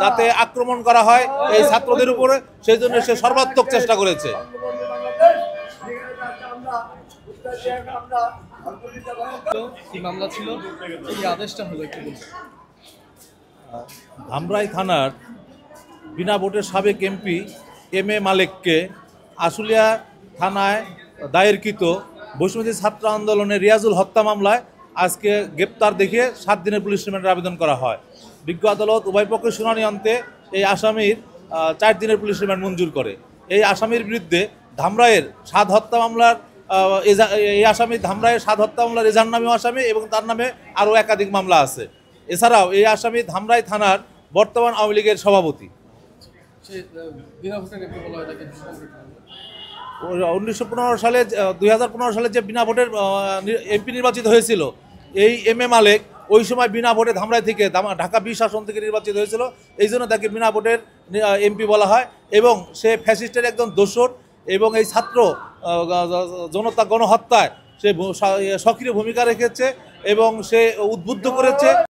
যাতে আক্রমণ করা হয় এই ছাত্রদের উপরে, সেই জন্য সে সর্বাত্মক চেষ্টা করেছে। ধামরাই থানার বিনা ভোটের সাবেক এমপি এম এ মালেককে আশুলিয়া থানায় দায়েরকৃত বৈষম্যবিরোধী ছাত্র আন্দোলনের রিয়াজুল হত্যা মামলায় আজকে গ্রেপ্তার দেখিয়ে 7 দিনের পুলিশ রিমান্ডের আবেদন করা হয়। বিজ্ঞ আদালত উভয় পক্ষের শুনানি অন্তে এই আসামির 4 দিনের পুলিশ রিমান্ড মঞ্জুর করে। এই আসামির বিরুদ্ধে ধামরাইয়ের 7 হত্যা মামলার এই আসামি ধামরাইয়ের 7 হত্যা মামলার এজাহার নামেও আসামি এবং তার নামে আরও একাধিক মামলা আছে। এছাড়াও এই আসামি ধামরাই থানার বর্তমান আওয়ামী লীগের সভাপতি। 2015 সালে যে বিনা ভোটের এমপি নির্বাচিত হয়েছিল এই এম এ মালেক ওই সময় বিনা ভোটে ধামরাই থেকে ঢাকা 20 আসন থেকে নির্বাচিত হয়েছিল, এই জন্য তাকে বিনা ভোটের এমপি বলা হয়। এবং সে ফ্যাসিস্টের একজন দোসর এবং এই ছাত্র জনতা গণহত্যায় সে সক্রিয় ভূমিকা রেখেছে এবং সে উদ্বুদ্ধ করেছে।